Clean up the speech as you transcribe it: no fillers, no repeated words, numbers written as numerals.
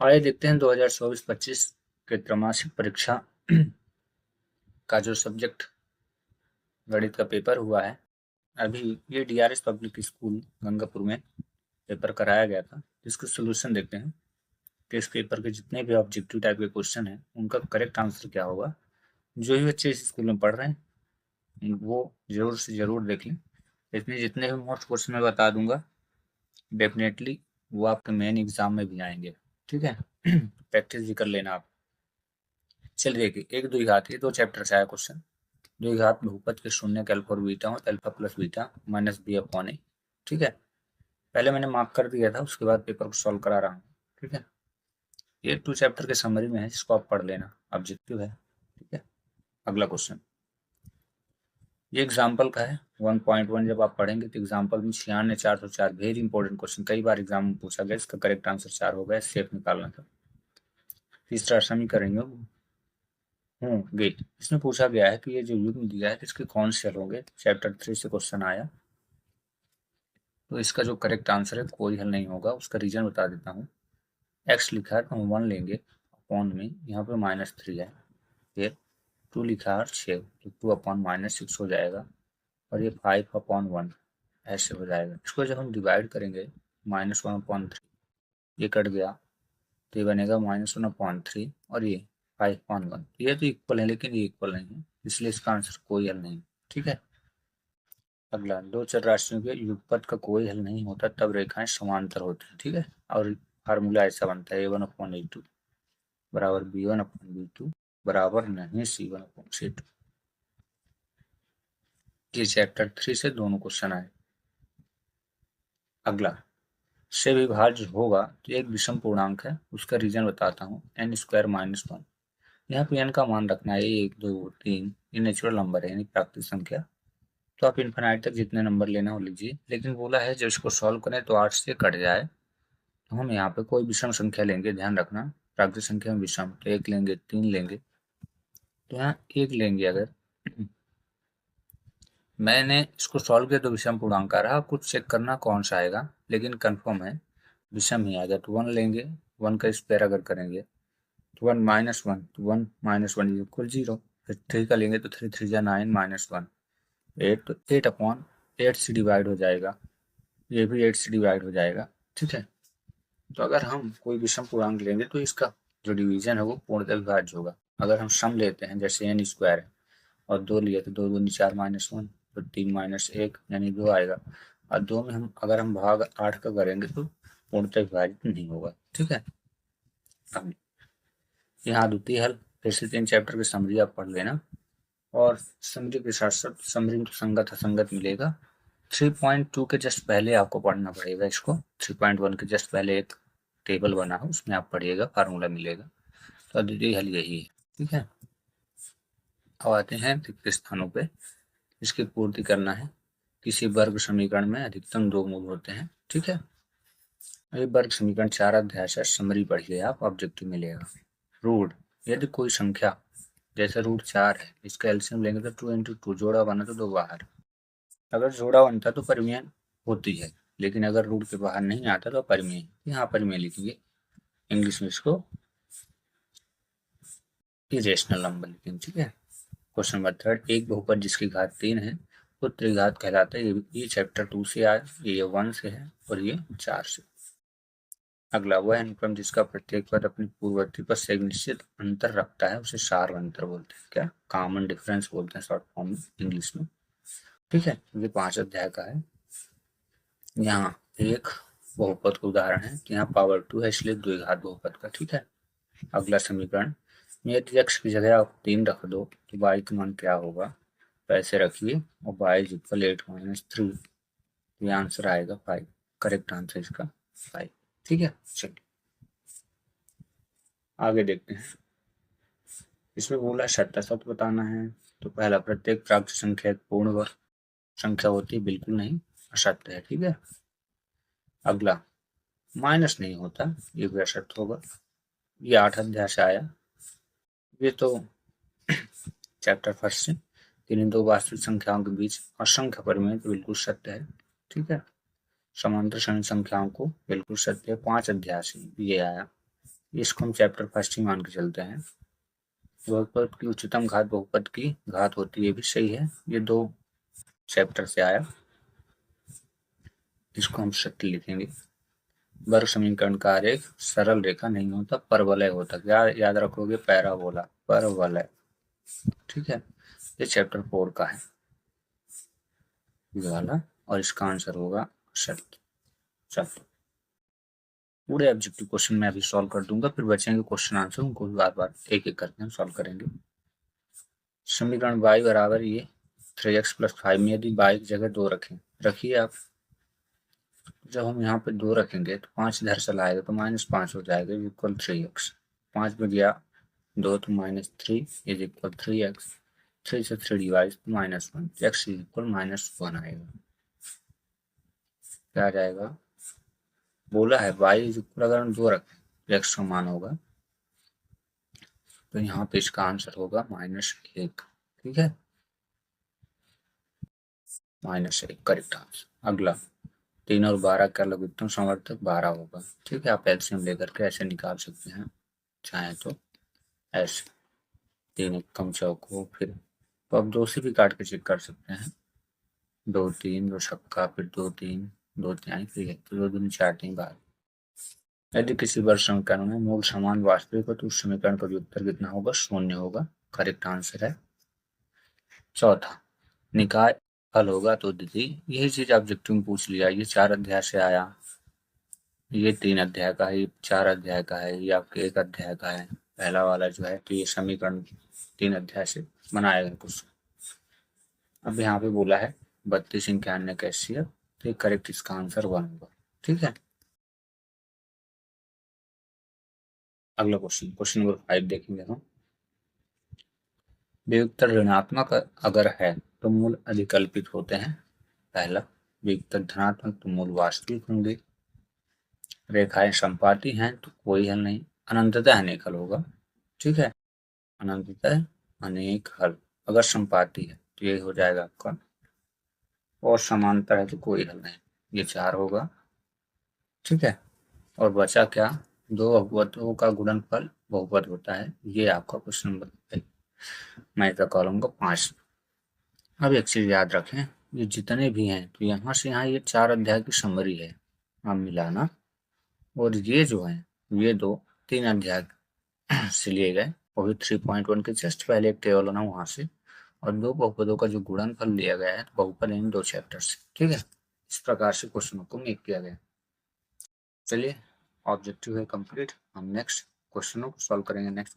आइए देखते हैं 2024-25 के त्रैमासिक परीक्षा का जो सब्जेक्ट गणित का पेपर हुआ है। अभी ये डीआरएस पब्लिक स्कूल गंगापुर में पेपर कराया गया था, जिसका सोल्यूशन देखते हैं कि इस पेपर के जितने भी ऑब्जेक्टिव टाइप के क्वेश्चन हैं उनका करेक्ट आंसर क्या होगा। जो भी बच्चे इस स्कूल में पढ़ रहे हैं वो जरूर से जरूर देख लें। इसमें जितने भी मोस्ट क्वेश्चन मैं बता दूंगा डेफिनेटली वो आपके मेन एग्जाम में भी आएंगे। ठीक है। प्रैक्टिस भी कर लेना आप। चलिए देखिए, एक द्विघात, ये दो चैप्टर से आया क्वेश्चन। द्विघात बहुपद के शून्य के अल्फा और बीटा हो, alpha plus beta minus B upon A. ठीक है। पहले मैंने मार्क कर दिया था, उसके बाद पेपर को सॉल्व करा रहा हूँ। ठीक है। ये 2 चैप्टर के समरी में है, जिसको आप पढ़ लेना, ऑब्जेक्टिव है। ठीक है। अगला क्वेश्चन ये एग्जाम्पल का है 1.1। जब आप पढ़ेंगे तो एग्जाम्पल में 96,404 वेरी इंपॉर्टेंट क्वेश्चन, कई बार एग्जाम में पूछा गया। इसका करेक्ट आंसर 4 होगा, सेफ निकालना था। तीसरा समीकरण होंगे। इसमें पूछा गया है कि ये जो युग्म दिया है इसके कौन से हल होंगे। चैप्टर 3 से क्वेश्चन आया, तो इसका जो करेक्ट आंसर है कोई हल नहीं होगा। उसका रीजन बता देता हूँ। एक्स लिखा है तो हम 1 लेंगे, अपॉन में यहाँ पे -3 है। फिर 2 लिखा है 6, तो 2 अपॉन -6 हो जाएगा। और ये 5 अपॉन 1 ऐसे हो जाएगा। इसको जब हम डिवाइड करेंगे -1/3, ये कट गया तो ये बनेगा -1/3 और ये 5/1। ये तो इक्वल है, लेकिन ये इक्वल नहीं है, इसलिए इसका आंसर कोई हल नहीं। ठीक है। अगला, दो चर राशियों के युगपत का कोई हल नहीं होता तब रेखाएं समांतर होती हैं। ठीक है। और फार्मूला ऐसा बनता है a1/a2 बराबर b1/b2 बराबर नहीं c1/c2। ये चैप्टर 3 से दोनों क्वेश्चन आए। अगला, से विभाज्य होगा तो एक विषम पूर्णांक है, उसका रीजन बताता हूँ। n² - 1। यहाँ पे n का मान रखना है 1 2 3, ये नेचुरल नंबर है यानी प्राकृतिक संख्या। तो आप इन्फिनाइट तक जितने नंबर लेना हो लीजिए, लेकिन बोला है जब इसको सॉल्व करें तो 8 से कट जाए, तो हम यहाँ पे कोई विषम संख्या लेंगे। ध्यान रखना, प्राकृतिक संख्या में विषम, तो 1 लेंगे, 3 लेंगे। तो यहाँ 1 लेंगे अगर। मैंने इसको सॉल्व किया तो विषम पूर्णांक आ रहा, कुछ चेक करना कौन सा आएगा, लेकिन कंफर्म है विषम ही आएगा। तो 1 लेंगे, 1 का स्क्वायर अगर करेंगे तो 1 - 1, तो 1 - 1 इक्वल 0। फिर 3 का लेंगे तो 3 3 9 -1 8, तो 8/8 से डिवाइड हो जाएगा। ये भी 8 से डिवाइड हो जाएगा। ठीक है। तो अगर हम कोई विषम पूर्णांक लेंगे तो इसका जो डिवीजन है वो पूर्णतः विभाज्य होगा। अगर हम सम लेते हैं, जैसे n² है और 2 लिया तो 2 दूनी 4 -1, तो 3 - 1 यानी 2 आएगा। और 2 में हम अगर हम भाग 8 का करेंगे तो पूर्णतः विभाजित नहीं होगा। ठीक है। अब यहाँ द्वितीय हल, फिर से 3 चैप्टर की समरी आप पढ़ लेना, और समरी के साथ साथ समरी में संगत असंगत मिलेगा। 3.2 के जस्ट पहले आपको पढ़ना पड़ेगा इसको। 3.1 के जस्ट पहले एक टेबल बना है, उसमें आप पढ़िएगा, फार्मूला मिलेगा। तो द्वितीय हल यही है। ठीक है। अब आते हैं रिक्त स्थानों पे। इसकी पूर्ति करना है। किसी वर्ग समीकरण में अधिकतम 2 मूल होते हैं। ठीक है। ये वर्ग समीकरण 4 अध्याय से समरी पढ़िए आप, ऑब्जेक्टिव मिलेगा। रूट, यदि कोई संख्या जैसे √4 है, इसका एलसीएम लेंगे तो 2 × 2, जोड़ा बना तो 2 बाहर। अगर जोड़ा बनता तो परिमेय होती है, लेकिन अगर रूट के बाहर नहीं आता तो परिमेय। यहाँ परिमेय लिखेंगे, इंग्लिश में इसको इरेशनल नंबर लिखेंगे। ठीक है। क्वेश्चन नंबर 3, एक बहुपद जिसकी घात 3 है वो त्रिघात कहलाता है। ये चैप्टर 2 से आया, ये 1 से है और ये 4 से। अगला, वह अनुक्रम जिसका प्रत्येक पद अपनी पूर्ववर्ती पद से एक निश्चित अंतर रखता है उसे सार अंतर बोलते हैं। क्या, कॉमन डिफरेंस बोलते हैं शॉर्ट फॉर्म में इंग्लिश में। ठीक है। ये 5 अध्याय का है। यहाँ एक बहुपद का उदाहरण है कि यहाँ पावर 2 है, इसलिए द्विघात बहुपद का। ठीक है। अगला समीकरण, यदि x की जगह आप 3 रख दो तो y का मान क्या होगा। तो ऐसे रखिए और y = 8 - 3, ये आंसर आएगा 5। करेक्ट आंसर इसका 5। ठीक है। चलिए आगे देखते हैं। इसमें बोला सत्य सत्य बताना है। तो पहला, प्रत्येक प्राकृतिक संख्या एक पूर्ण वर्ग संख्या होती है, बिल्कुल नहीं, असत्य है। ठीक है। अगला, माइनस नहीं होता, ये भी असत्य होगा। ये 8 अध्याय से आया। ये तो चैप्टर 1 से, किन्हीं दो वास्तविक संख्याओं के बीच असंख्य परिमेय तो बिल्कुल सत्य है। ठीक है। समांतर श्रेणी संख्याओं को बिल्कुल सत्य है, 5 अध्याय से ये आया। इसको हम चैप्टर फर्स्ट ही मान के चलते हैं। बहुपद की उच्चतम घात बहुपद की घात होती है, ये भी सही है, ये 2 चैप्टर से आया। इसको हम सत्य लिखेंगे। वर्ग समीकरण का आरेख सरल रेखा नहीं होता, परवलय होता। क्या याद रखोगे? पैराबोला, परवलय। ठीक है, ये चैप्टर 4 का है ये वाला, और इसका आंसर होगा सत्य। चलो, पूरे ऑब्जेक्टिव क्वेश्चन मैं अभी सॉल्व कर दूंगा, फिर बचेंगे क्वेश्चन आंसर, उनको भी बार बार एक एक करके हम सॉल्व करेंगे। समीकरण y बराबर ये 3x + 5 में यदि y की जगह 2 रखें, रखिए आप। जब हम यहाँ पे 2 रखेंगे तो 5 इधर चला आएगा तो -5 हो जाएगा इक्वल 3x। 5 में गया 2 तो -3 इज इक्वल 3x। 3 से 3 डिवाइड तो -1, x इज इक्वल -1 आएगा। क्या आ जाएगा? बोला है y इज इक्वल, अगर हम 2 रखें तो x का मान होगा, तो यहाँ पे इसका आंसर होगा -1। ठीक है, -1 करेक्ट आंसर। अगला 3 और 12 का लघुत्तम समर्थक 12 होगा। ठीक है, आप एलसीएम लेकर के ऐसे निकाल सकते हैं चाहे तो ऐसे, 3 एकम चौको, फिर तो आप 2 से भी काट के चेक कर सकते हैं। 2 3 2 छक्का, फिर 2 3 2 3 फिर 2 दूनी 4 3 12। यदि किसी वर्ग समीकरण में मूल समान वास्तविक हो तो उस समीकरण का उत्तर कितना होगा? 0 होगा। करेक्ट आंसर है। चौथा, निकाय हल होगा तो दीदी, यही चीज ऑब्जेक्टिव में पूछ लिया। ये 4 अध्याय से आया, ये 3 अध्याय का है, ये 4 अध्याय का है, ये आपके 1 अध्याय का है पहला वाला जो है। तो ये समीकरण 3 अध्याय से बनाया गया कुछ। अब यहाँ पे बोला है 32 91 कैशियर, तो करेक्ट इसका आंसर 1 होगा। ठीक है, अगला क्वेश्चन नंबर 5 देखेंगे हम। वियुक्त ऋणात्मक अगर है तो मूल अधिकल्पित होते हैं। पहला, वियुक्त धनात्मक तो मूल वास्तविक होंगे। रेखाएं संपाती हैं तो कोई हल नहीं, अनंततः अनेक हल होगा। ठीक है, अनंततः अनेक हल। अगर संपाती है तो ये हो जाएगा आपका, और समांतर है तो कोई हल नहीं, ये 4 होगा। ठीक है, और बचा क्या? 2 बहुपदों का गुणनफल बहुपद होता है, ये आपका क्वेश्चन नंबर 1। मैं इसका कॉलम को 5। अब एक चीज याद रखें, ये जितने भी हैं तो यहाँ से यहाँ ये 4 अध्याय की समरी है, आप मिलाना। और ये जो है ये 3 अध्याय से लिए गए, वो भी 3.1 के जस्ट पहले एक टेबल होना वहां से, और 2 बहुपदों का जो गुणनफल लिया गया है, बहुपद इन 2 चैप्टर से। ठीक है, इस प्रकार से क्वेश्चनों को मेक किया गया। चलिए, ऑब्जेक्टिव है कंप्लीट। हम नेक्स्ट क्वेश्चनों को सॉल्व करेंगे नेक्स्ट